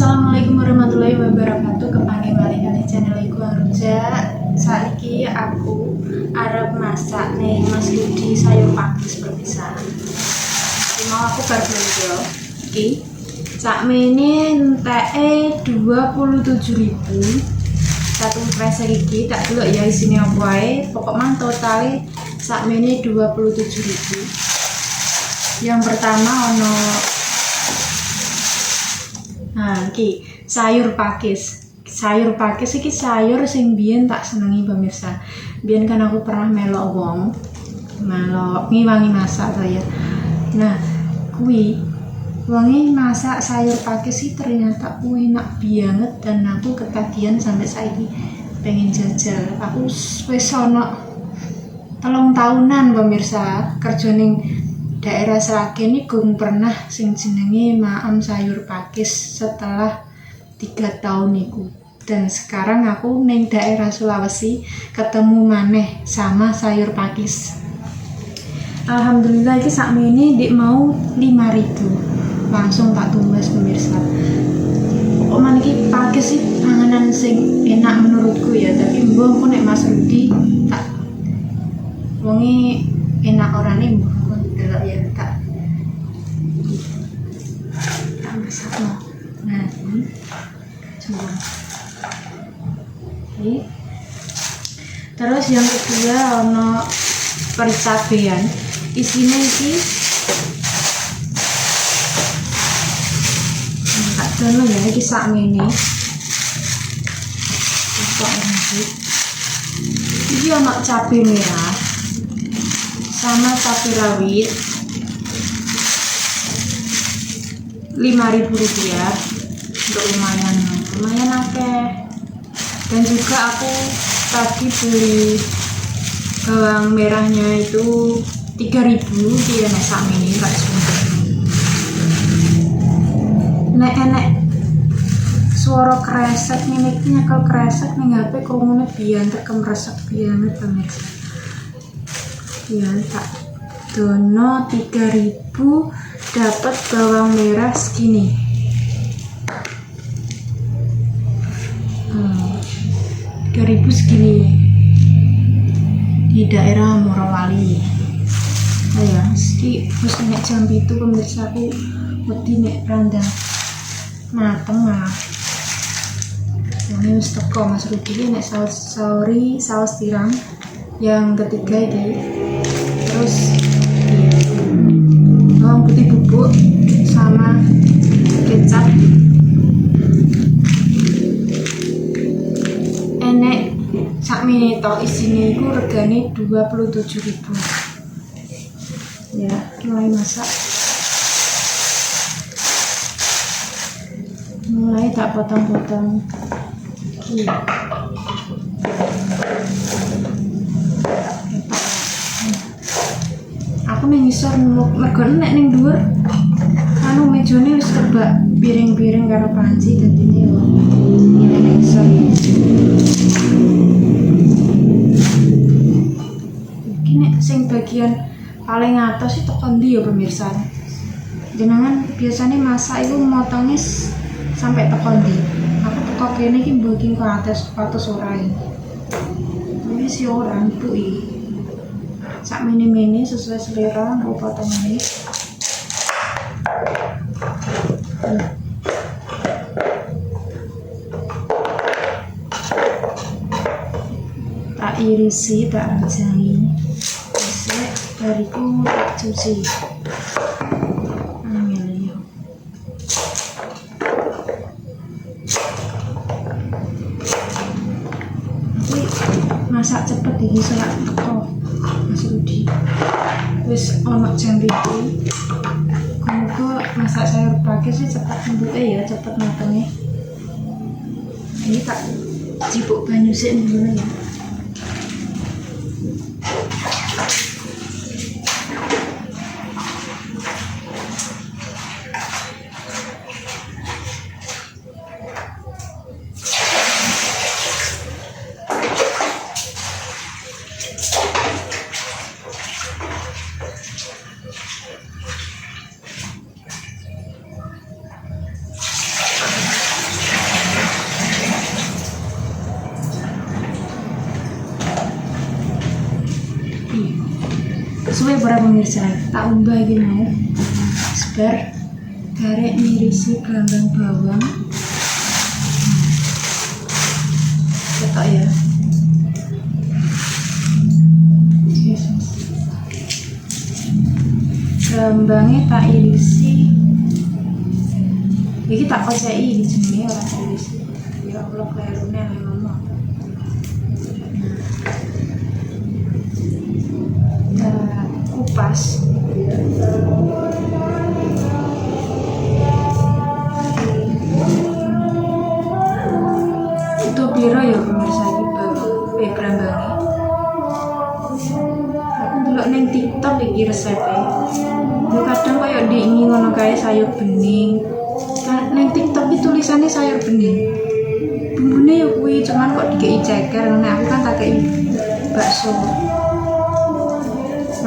Assalamualaikum warahmatullahi wabarakatuh. Kepanggih malih kali channel iku Arja. Saiki aku arep masak nih Mas Rudi sayur pakis perpisahan. Mau aku bar belanja. Iki sakmene enteke 27.000. Satu kresek iki tak delok ya isine apa wae. Pokok mang totale sakmene 27.000. Yang pertama ono iki sayur pakis. Sayur pakis iki sayur sing biyen tak senengi pemirsa. Biyen kan aku pernah melok ngiwangi masak saya. Nah, kuwi wangi masak sayur pakis sih ternyata enak banget dan aku ketagihan sampai saiki pengen jajal. Aku wis ono 3 tahunan pemirsa kerja ning daerah Sragen ini gue pernah sing jenenge maem sayur pakis setelah 3 tahun itu, dan sekarang aku neng daerah Sulawesi ketemu maneh sama sayur pakis. Alhamdulillah iki sakmene dik mau 5.000 langsung tak tumbas pemirsa. Kok man iki pakis sih panganan sing enak menurutku ya, tapi mbok nek Mas Rudi tak wonge enak orane mbok delok ya tak masakno. Nah, ini coba. Oke. Terus yang kedua ono percabean. Isine iki tak dono ya iki sakmene. Iki ono cabe merah sama cabai rawit 5.000 rupiah, untuk lumayan akeh. Dan juga aku tadi beli bawang merahnya itu 3.000 dia masak mini kayak sumpah. Nek suara kresek nih nyekel kresek nih HP krungune biyen kemresek banget pemirsa. Ya tak dono 3.000 dapat bawang merah segini. 3.000 segini di daerah Morowali. Ya, meski wis nek jam itu pemirsa aku wedi nek randang mateng malah. Ini wis teko Mas Rudi nek saus tiram yang ketiga ini. Terus bawang putih bubuk sama kecap. Enek sakmene tok isine iku regane 27.000. Ya, mulai masak. Mulai tak potong-potong. Iki. Aku ning isor mergo nek ning dhuwur anu mejane wis kebak piring-piring karo panci dadine yo ning isor. Iki nek sing bagian paling atas itu tekan ndi ya pemirsa. Jenengan biasanya masak itu motongnya sampai tekan ndi. Aku teko kene iki mbok ke atas ora iki. Ini si orang tuh sak mini sesuai selera mau potong ini. Tak irisi, tak ranjangi. Besok bariku tak cuci. Masak cepet iki selak teko Mas Rudi. Wis ono jam 7. Muga masak sayur pakis sih cepet embuke ya, cepet matenge. Ini tak cipuk banyu sik dulu ya. ora pemirsa, tak umbah iki mau. Sebar garek nirisi gelombang bawang. Ketok ya. Yesus. Gelambangnya tak irisi. Iki tak koceki iki jenenge ora tak irisi. Ya Allah klerune ngomong. Kupas itu piro ya pemirsa iki brambange aku delok ning TikTok iki resepe yo kadang koyo diingi ngono kae sayur bening kan ning TikTok iki tulisannya sayur bening bumbune yo kuwi cuman kok dikei ceker ngene aku kan tak kei bakso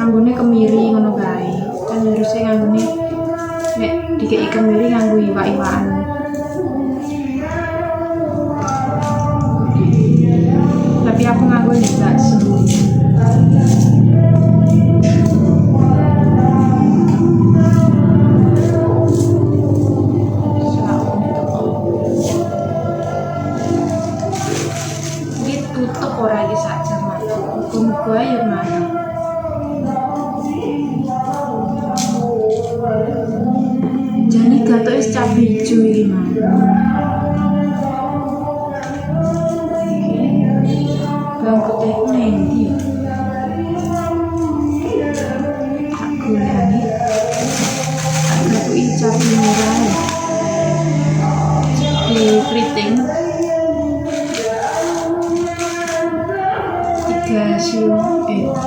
nganggone kemiri ngono kae kan harusnya nganggone nek dikei kemiri nganggo iwak-iwakan tapi aku nganggo nek bakso tutup ora iki sak jam muga-muga ya mana jane gatok wis cabe ijo iki mah bawang putih neng iki tak golani tak gatuki cabe merah di keriting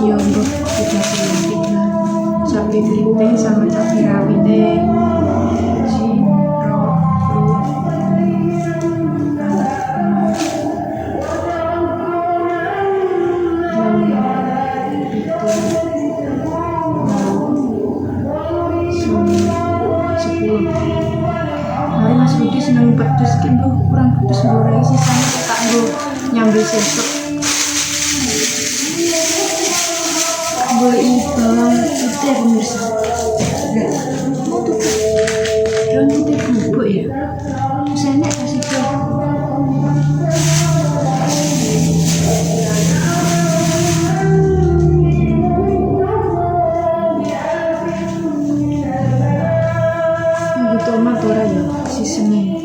yombok tiga cabai keriting sama cabai rawit Mari Mas Budi seneng pedes ki kurang pedes goreng sisanya tak nyambil sesuk boleh bawang putih pemirsa bawang putih bubuk ya terus enak kasih ke nunggu tomat ora ya seasoning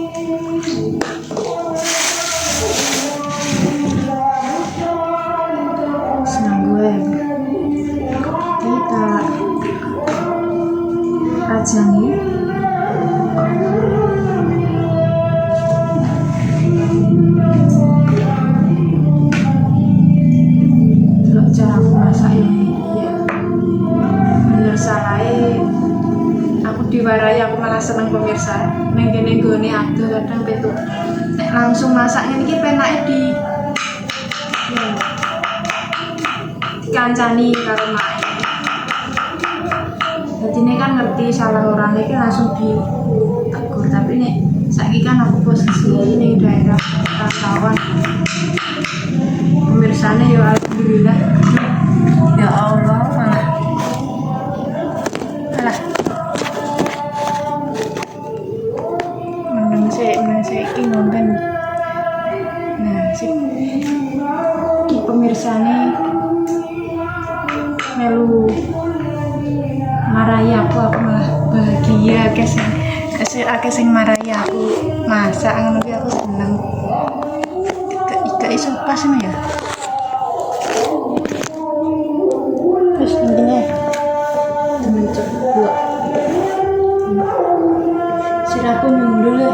senang gue kita rajangi delok cara aku masak ini ya bener salahnya aku diwarai aku malah seneng pemirsa neng kene gone adoh kadang petuk nek langsung masaknya ini penake di kancani karo mak. Jadi ini kan ngerti salah orang ini langsung ditegur tapi nih saiki kan aku posisi ini daerah Rasawan pemirsanya ya alhamdulillah ya Allah malah menang saya ini nonton nah sih di pemirsanya melu marahi aku malah bahagia akeh sing marahi aku masak ngono ki aku seneng gak iso pas ya terus intinya temen cepuk sirahku nyundul ya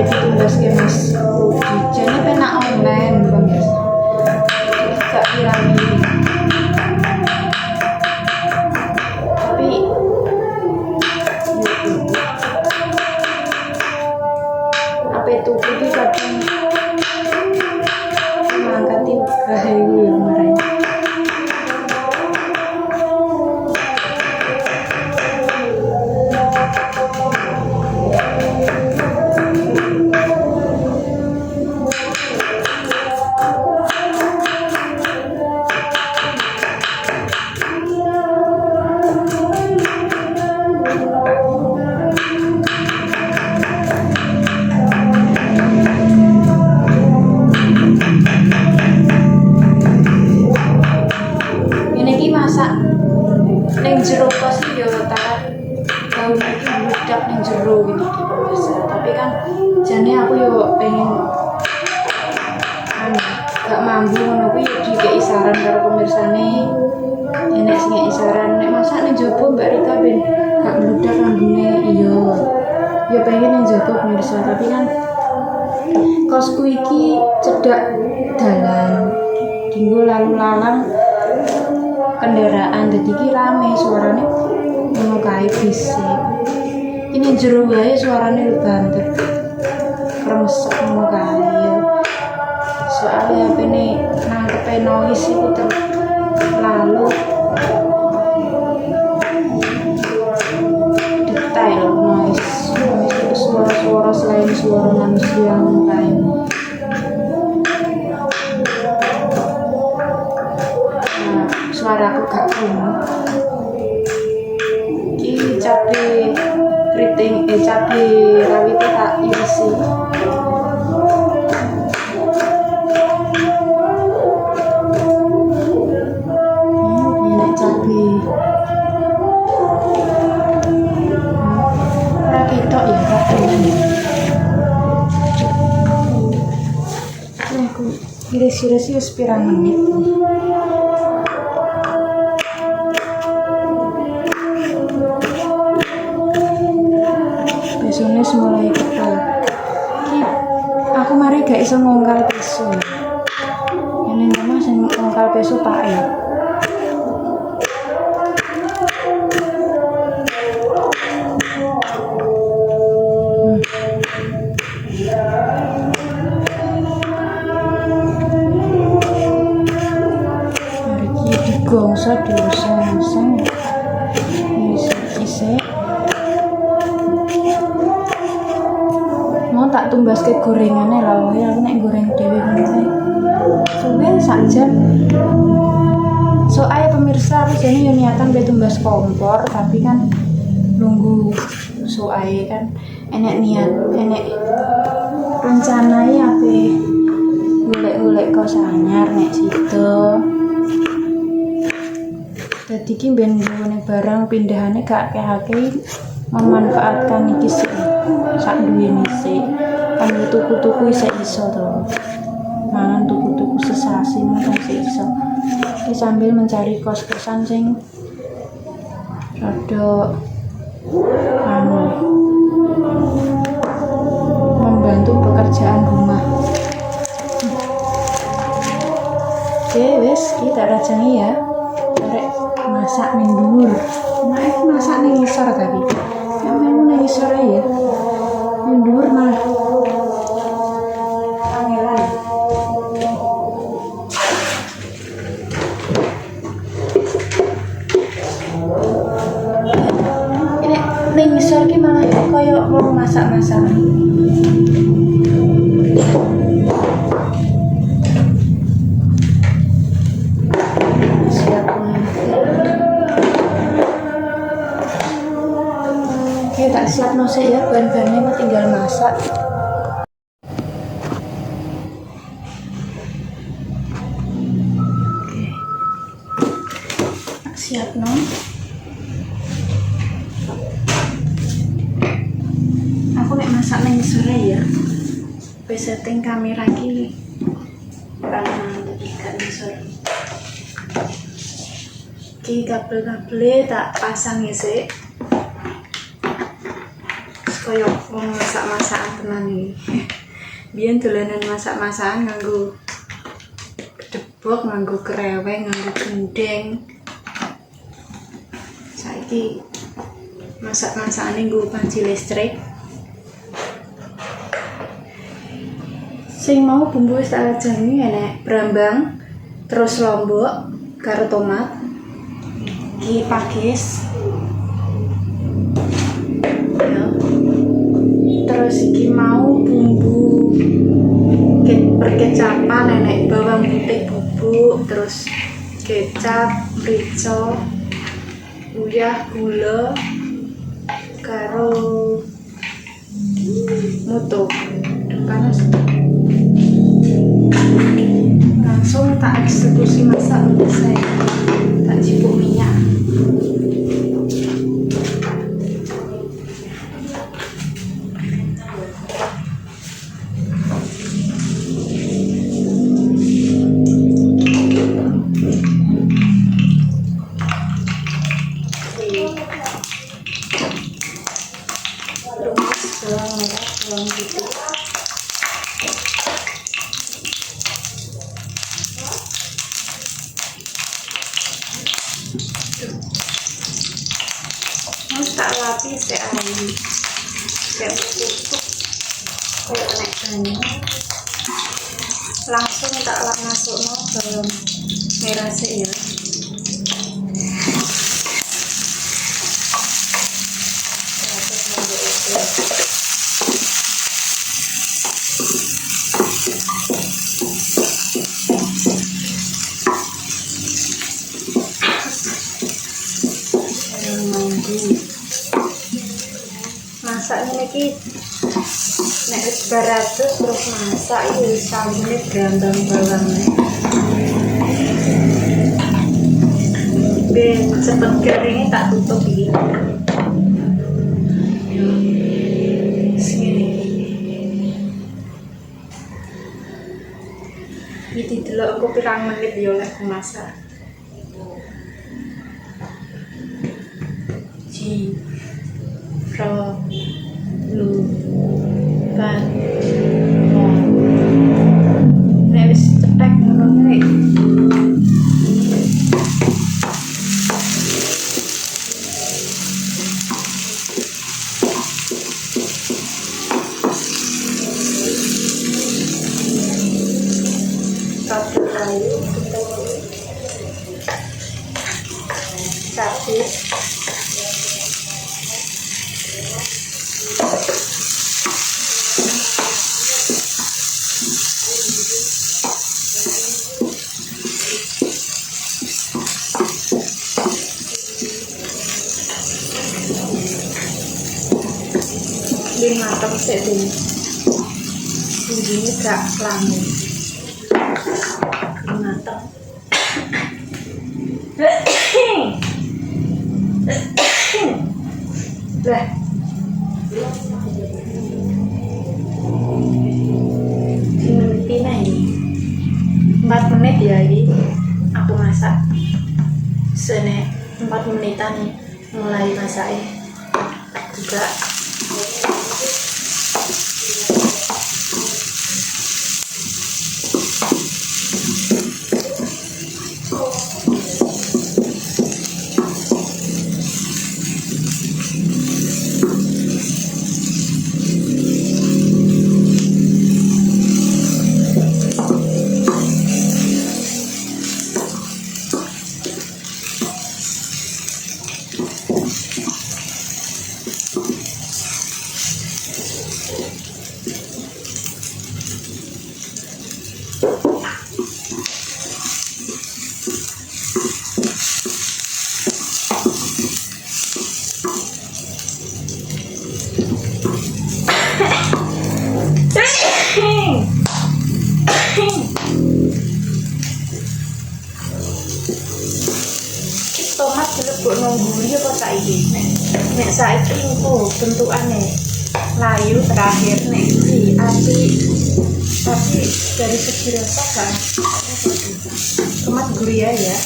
ditumbas ke Mas jadi penak online pemirsa gak piramid tapi apa itu jadi kadang mengangkatin rahayu yang marah masak ning jero kos iki yo tak bau iki meledak ning jero gini iki pemirsa. Tapi kan jane aku yo pengen gak mampu ngono kuwi yo dikei saran karo pemirsane. Enek sing ngeki saran nek masak ning jopo Mbak Rita ben gak meledak lambune. Iya. Ya pengen ning jopo pemirsa, tapi kan kosku iki cedhak dalan. Dinggo lalu lalang kendaraan dadi iki rame suarane ngono kae bisik. Ini jero wae suarane lu banter. Kremesek ngono kae. Soalnya HP-ne nangkepe noise iku lalu detail noise itu suara-suara selain suara manusia ngono kae. Suaraku gak krungu. Iki cabe keriting cabe rawit tak irisi. Ini cabe. Ora ketok ya kakean. Aku iris-iris wis pirang menit. Besoknya mulai ketal. Aku mari gak iso ngongkal peso. Ini mama sing ngongkal peso Pak ya. Mari ki digongso diusung-usung. Isi mau tak tumbas ke gorengannya lah, ya aku nek goreng dewe ngono. Suwe sak jam. So ayo pemirsa, aku jane yo niatan be tumbas kompor, tapi kan nunggu so ae kan enek niat, enek rencana ya ape golek-golek kos anyar nek situ. Dadi ki ben ngene barang pindahane gak akeh-akeh memanfaatkan iki sih. Sak duweni sih kan tuku-tuku iso to mangan tuku-tuku sesasi mung iso iki sambil mencari kos-kosan sing rada membantu pekerjaan rumah. Oke wes kita rajangi ya arek masak ning dhuwur. Nek masak ning isor tadi memang ning isor ya mundur malah kangelan. Ini ning isor ki malah koyo mau masak-masak. Siap nih. Oke, tak siap nose ya, bahan-bahannya tinggal masak. Oke. Tak siap no. Aku nek masak nang sore ya. Wis setting kamera ki karena gak ngisor. Ki kabel-kabel tak pasang ya sih. Koyo wong masak-masakan tenan iki. Biyen dolanan masak-masakan nganggo gedebok, nganggo kreweng, nganggo gendeng. Saiki masak-masakane nggo panci listrik. Sing mau bumbu wis tak ajangi enek brambang, terus lombok karo tomat. Iki pakis. Terus iki mau bumbu perkecapan nenek bawang putih bubuk, terus kecap, merica, uyah, gula karo mutu panas. Langsung tak eksekusi masak selesai. Tak cipuk minyak. tak lapi sik ayu. Sik tutup kayak nek banyu. Langsung tak lak masukno bawang merah sik ya. Masak ini nek wis baratus terus masak iki sambune brambang bawangnya ben cepet keringnya tak tutup iki sini iki delok aku pirang menit yo lek masak Pro lu pan nek wis cetek ngono iki kabeh ayu tapi ini matang sih ini gak lama matang lah menit ini 4 menit ya ini aku masak sene 4 menitan nih mulai masaknya juga tomat dilebok nungguli apa saiki nek saiki engko bentukane layu terakhir nek iki api tapi dari segi rasa kan tomat gurih ya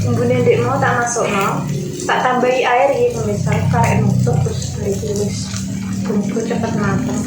nggone ndek mau tak masukno tak tambahi air iki pemirsa karek nutup terus dari tulis bumbu cepet mateng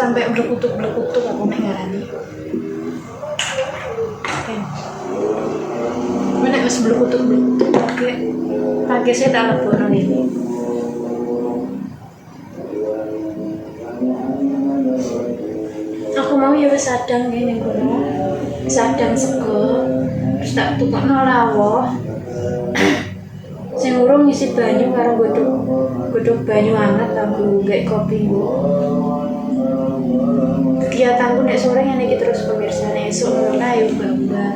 sampai berkutuk aku nek ngarani. Mana wis berkutuk pakai saya tak lebokno ini. Aku mau ya wis sadang ngene kono. Sadang sego terus tak tukokno lawuh. Sing urung ngisi banyu karo godhog banyu anget aku gak kopi kegiatanku nek sore ngene iki terus pemirsa nek esuk ngono kae bangga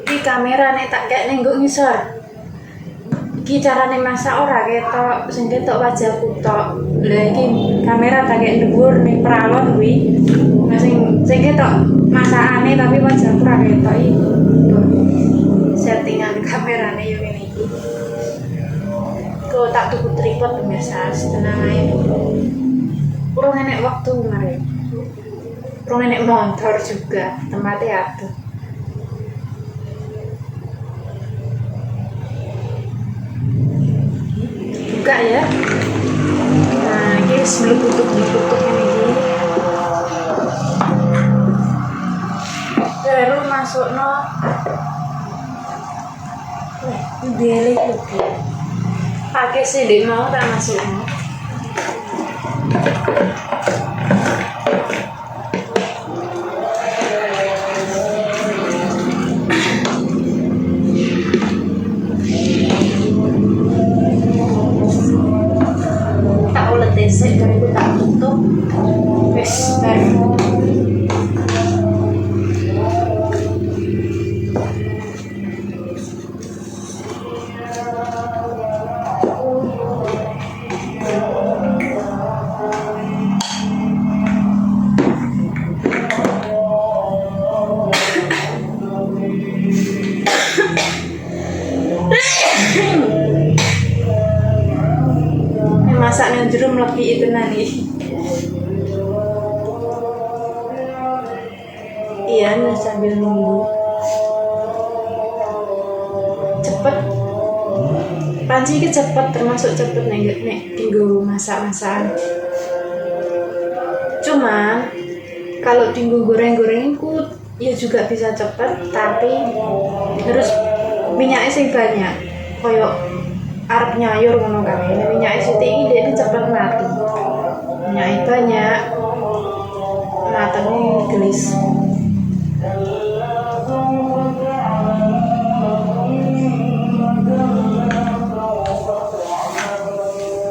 iki kamera nek tak kek ning nggo ngisor iki carane masak ora ketok sing ketok wajahku tok lha iki kamera tak kek dhuwur ning pralon kuwi sing ketok masakane tapi wajahku ora ketok iki settingan kamerane yo ngene iki. Kok tak tuku tripod pemirsa, tenang ae. Kurang enek waktu kemarin. Kurang enek motor juga, tempatnya aduh. Buka ya. Nah, ini meleputuk ini. Baru masuk no. Dele iki. Pakai sidik mau tak masuk no. Tak ulet desek bariku tak tutup. Wis baru. Masak nang jero mleki itu nani. Iya, nah sambil nunggu. Cepet. Panci iki cepet, termasuk cepet nek tinggu masak-masakan. Cuman kalau tinggu goreng-goreng ku ya juga bisa cepet, tapi terus minyaknya sing banyak. Koyok arep nyayur ngono kae. Minyak sithik iki dene cepet mati. Minyak banyak. Matenge gelis.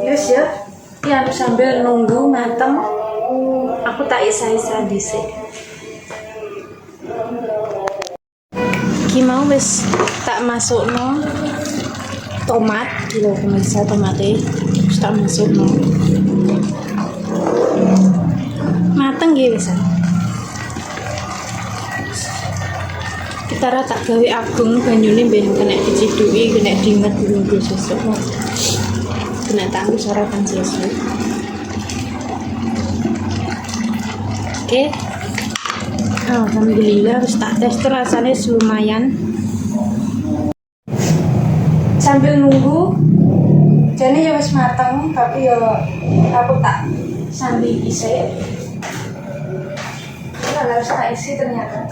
Yes ya. Ya sambil nunggu mateng. Aku tak isa-isa dhisik. Iki mau wis tak masukno tomat, kilo pemirsa tomatnya tak masuk no. Mateng gitu bisa. Kita rata gawe agung banyune ben kena dicidui, kena diinget dulu sesuk. Kena tangguh sarapan sesuk. Oke. Alhamdulillah wis tak tes rasanya lumayan. Sambil nunggu jadi ya wis mateng, tapi ya aku tak sambil isi. Nah, harus tak isi ternyata.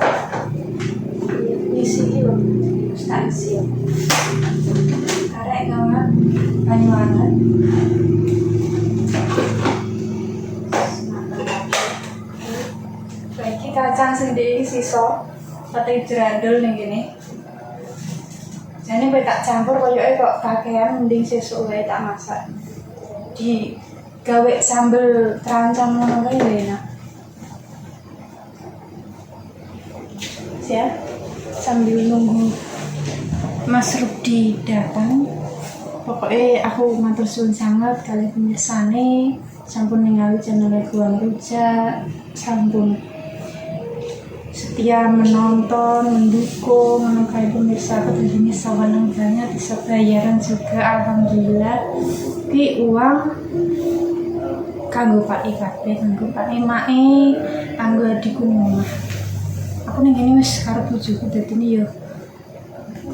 Isi iki lho, harus tak isi. Karek banget, banyak banget. Baiki kacang sendiri sisa, pate jerandul ning kene. Jadi gue tak campur koyoke kok kakean mending sesuk wae tak masak. Di gawe sambel terancam ngono kae enak. Ya, sambil nunggu Mas Rudi datang. Pokoknya aku matur suwun sangat kali pemirsane sampun ningali channel Guang Rujak, sampun setia menonton, mendukung, menukai pemirsa ketentunya sawanang banyak bisa bayaran juga alhamdulillah. Ki uang kanggo Pak IKP, kanggo Pak Mae, kanggo adikku ngomah. Aku ning kene wis karo bojoku dadi yo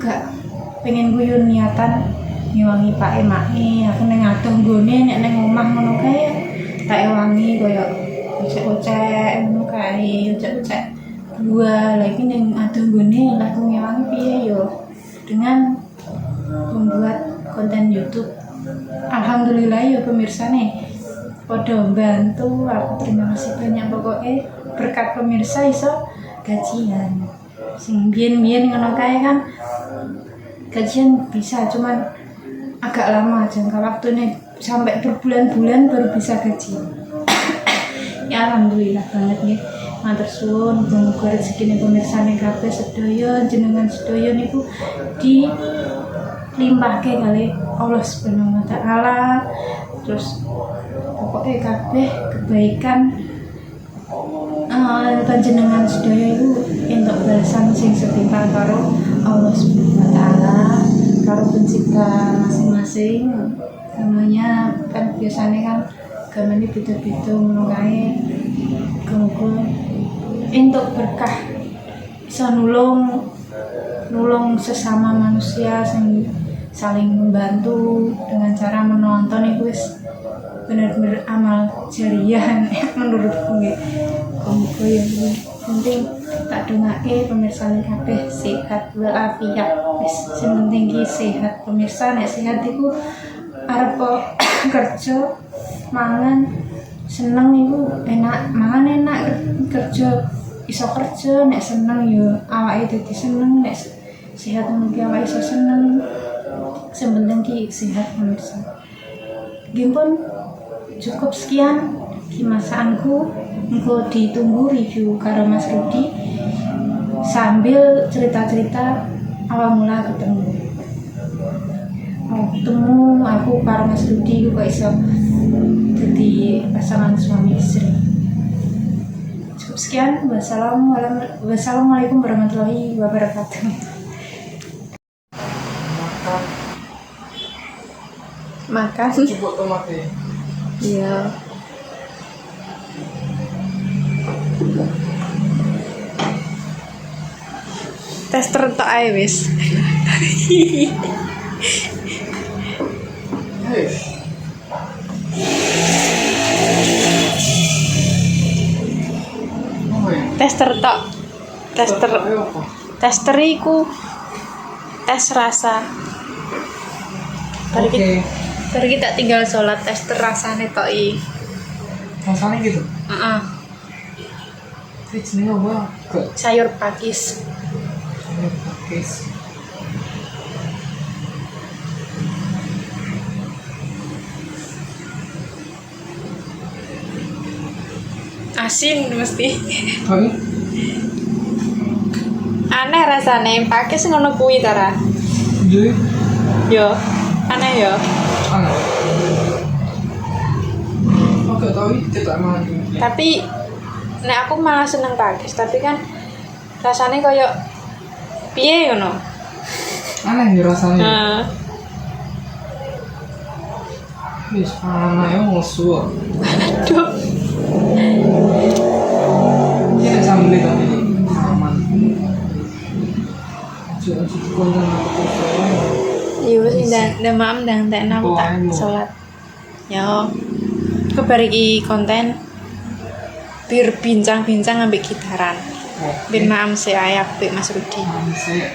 gak pengen guyon niatan ngewangi Pak Mae. Aku ning adoh nggone nek ning omah ngono kae tak ewangi koyo ocek-ocek ngono kae, ocek-ocek dua lagi yang ada gune laku ngewangi piye yo dengan membuat konten YouTube. Alhamdulillah ya pemirsa nih podo bantu aku, terima kasih banyak. Pokoknya berkat pemirsa iso gajian sing biyen ngono kae kan gajian bisa, cuman agak lama jangka waktunya sampai berbulan-bulan baru bisa gajian. Ya alhamdulillah banget nih. Matur suwun, muga rezekine pemirsane kabeh sedaya jenengan sedaya niku dilimpahke kali Allah Subhanahu wa taala. Terus pokoknya kabeh kebaikan panjenengan sedaya iku entuk balasan sing setimpal karo Allah Subhanahu wa taala karo pencipta masing-masing. Namanya kan biasanya kan gamane beda-beda ngono kae. Muga entuk berkah bisa nulung sesama manusia saling membantu dengan cara menonton itu wis benar-benar amal jariah menurutku nggih. Muga ya penting tak dongake pemirsa kabeh sehat walafiat. Wis sing penting ki sehat pemirsa, nek sehat iku arep kerja mangan seneng iku enak, mangan enak, kerja iso kerja, nek seneng yo awake dadi seneng, nek sehat mungkin awake iso seneng. Sing penting ki sehat pemirsa. Nggih pun cukup sekian kimasaanku. Engko ditunggu review karo Mas Rudi sambil cerita-cerita awal mula ketemu aku karo Mas Rudi kok iso jadi pasangan suami istri. Cukup sekian. Wassalamualaikum warahmatullahi wabarakatuh. Makan. Coba tomatnya. Iya. Tester tok ae wis. Hei. Tester tok. Tester iku tes rasa. Baru kita tinggal sholat tester rasane tok i. Rasanya gitu. Heeh. Ini jenenge apa? Sayur pakis. Pakis. Asin mesti. Tapi Aneh rasane pakis ngono kuwi ta ra? jadi Yo, aneh yo. aneh. Oke, tahu tidak emang. Tapi nek aku malah seneng pakis, tapi kan rasane koyo piye ngono. Aneh nih rasanya. Heeh. Wis aneh yo musuh. Aduh. Ini sambel tadi aman. Jadi konten aku Iya sih dan maam dan tekna aku tak sholat. Yo, kebariki konten bir bincang-bincang ambek gitaran. Bir maam si ayak Mas Rudi. Saya